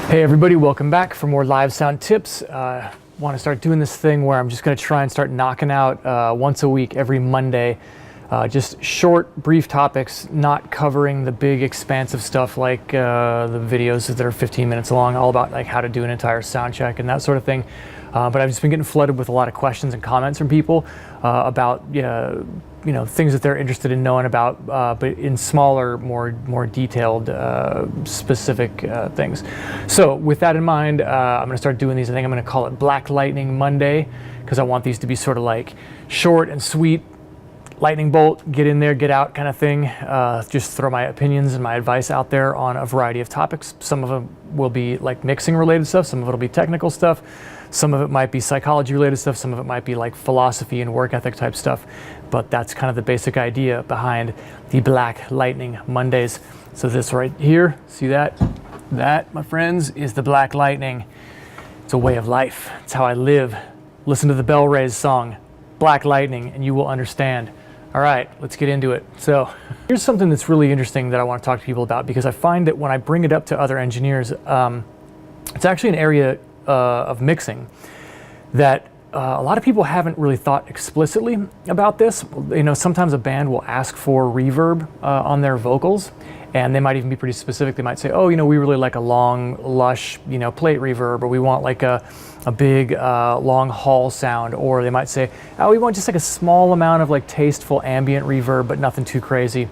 Hey everybody, welcome back for more live sound tips. Want to start doing this thing where I'm just going to try and start knocking out once a week, every Monday. Just short, brief topics, not covering the big expansive stuff like the videos that are 15 minutes long, all about like how to do an entire sound check and that sort of thing. But I've just been getting flooded with a lot of questions and comments from people about things that they're interested in knowing about, but in smaller, more detailed, specific things. So with that in mind, I'm going to start doing these. I think I'm going to call it Black Lightning Monday, because I want these to be sort of like short and sweet, lightning bolt, get in there, get out kind of thing. Just throw my opinions and my advice out there on a variety of topics. Some of them will be like mixing related stuff, some of it will be technical stuff, some of it might be psychology related stuff, some of it might be like philosophy and work ethic type stuff. But that's kind of the basic idea behind the Black Lightning Mondays. So this right here, see that? That, my friends, is the Black Lightning. It's a way of life. It's how I live. Listen to the BellRays song, Black Lightning, and you will understand. All right, let's get into it. So here's something that's really interesting that I want to talk to people about, because I find that when I bring it up to other engineers, it's actually an area of mixing that a lot of people haven't really thought explicitly about this. You know, sometimes a band will ask for reverb on their vocals, and they might even be pretty specific. They might say, oh, we really like a long, lush, plate reverb, or we want like a big, long hall sound. Or they might say, oh, we want just like a small amount of like tasteful ambient reverb, but nothing too crazy.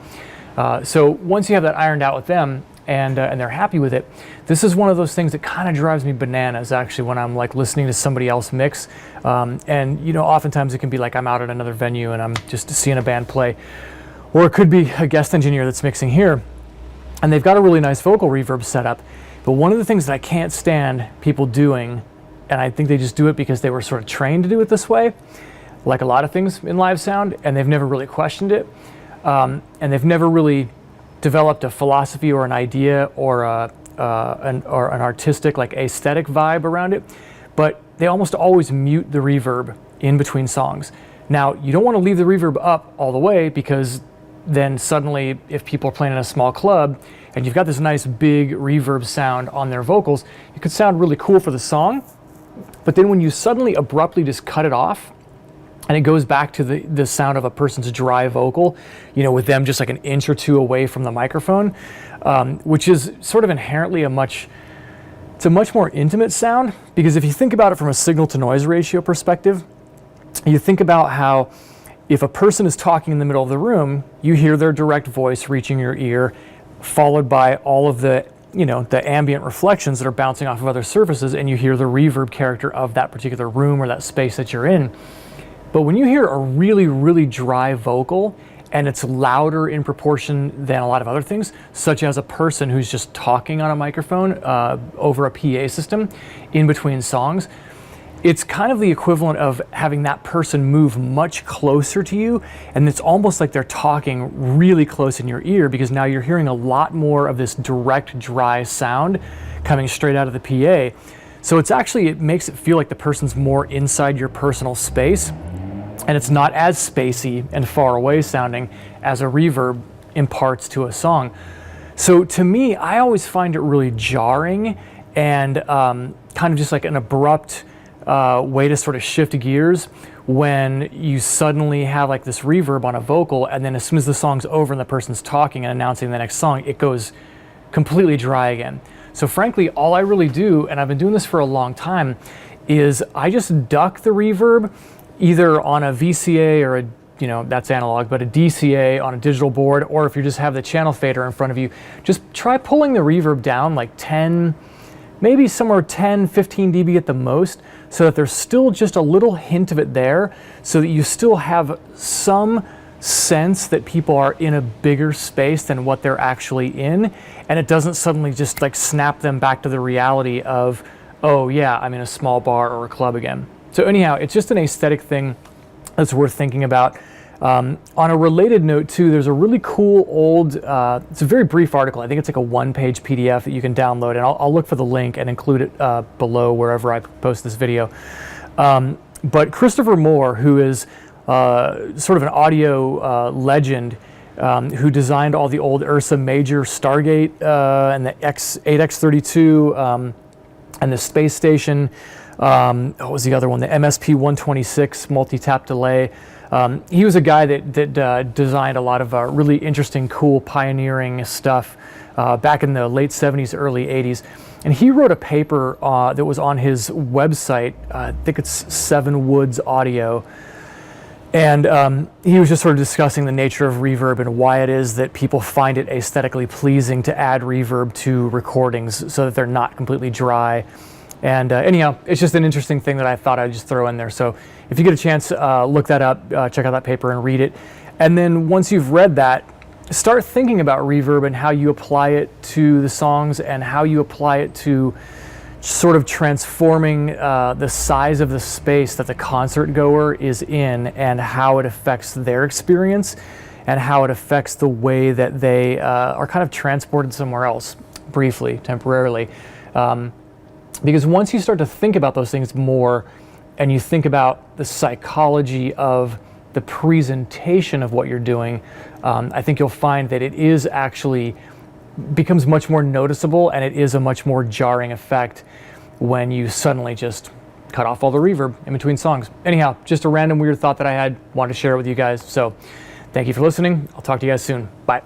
So once you have that ironed out with them, and they're happy with it, this is one of those things that kind of drives me bananas actually when I'm like listening to somebody else mix. And oftentimes it can be like I'm out at another venue and I'm just seeing a band play, or it could be a guest engineer that's mixing here and they've got a really nice vocal reverb setup. But one of the things that I can't stand people doing, and I think they just do it because they were sort of trained to do it this way, like a lot of things in live sound, and they've never really questioned it, and they've never really developed a philosophy or an idea or an artistic, like aesthetic vibe around it, but they almost always mute the reverb in between songs. Now, you don't want to leave the reverb up all the way, because then suddenly if people are playing in a small club and you've got this nice big reverb sound on their vocals, it could sound really cool for the song, but then when you suddenly abruptly just cut it off, and it goes back to the sound of a person's dry vocal, with them just like an inch or two away from the microphone, which is sort of inherently it's a much more intimate sound. Because if you think about it from a signal to noise ratio perspective, you think about how if a person is talking in the middle of the room, you hear their direct voice reaching your ear, followed by all of the ambient reflections that are bouncing off of other surfaces, and you hear the reverb character of that particular room or that space that you're in. But when you hear a really, really dry vocal and it's louder in proportion than a lot of other things, such as a person who's just talking on a microphone over a PA system in between songs, it's kind of the equivalent of having that person move much closer to you, and it's almost like they're talking really close in your ear, because now you're hearing a lot more of this direct, dry sound coming straight out of the PA. So it makes it feel like the person's more inside your personal space, and it's not as spacey and far away sounding as a reverb imparts to a song. So to me, I always find it really jarring and kind of just like an abrupt way to sort of shift gears when you suddenly have like this reverb on a vocal, and then as soon as the song's over and the person's talking and announcing the next song, it goes completely dry again. So frankly, all I really do, and I've been doing this for a long time, is I just duck the reverb either on a VCA or that's analog, but a DCA on a digital board, or if you just have the channel fader in front of you, just try pulling the reverb down like 10, maybe somewhere 10, 15 dB at the most, so that there's still just a little hint of it there, so that you still have some sense that people are in a bigger space than what they're actually in, and it doesn't suddenly just like snap them back to the reality of, oh yeah, I'm in a small bar or a club again. So anyhow, it's just an aesthetic thing that's worth thinking about. On a related note too, there's a really cool old, it's a very brief article. I think it's like a one-page PDF that you can download, and I'll look for the link and include it below wherever I post this video. But Christopher Moore, who is sort of an audio legend, who designed all the old Ursa Major Stargate and the 8X32 and the Space Station. What was the other one? The MSP126 multi-tap delay. He was a guy that designed a lot of really interesting, cool, pioneering stuff back in the late 70s, early 80s. And he wrote a paper that was on his website. I think it's Seven Woods Audio. And he was just sort of discussing the nature of reverb and why it is that people find it aesthetically pleasing to add reverb to recordings so that they're not completely dry. And anyhow, it's just an interesting thing that I thought I'd just throw in there. So if you get a chance, look that up, check out that paper and read it. And then once you've read that, start thinking about reverb and how you apply it to the songs and how you apply it to sort of transforming the size of the space that the concert goer is in and how it affects their experience and how it affects the way that they are kind of transported somewhere else briefly, temporarily. Because once you start to think about those things more and you think about the psychology of the presentation of what you're doing, I think you'll find that it is actually becomes much more noticeable, and it is a much more jarring effect when you suddenly just cut off all the reverb in between songs. Anyhow, just a random weird thought that I had, wanted to share it with you guys. So thank you for listening. I'll talk to you guys soon. Bye.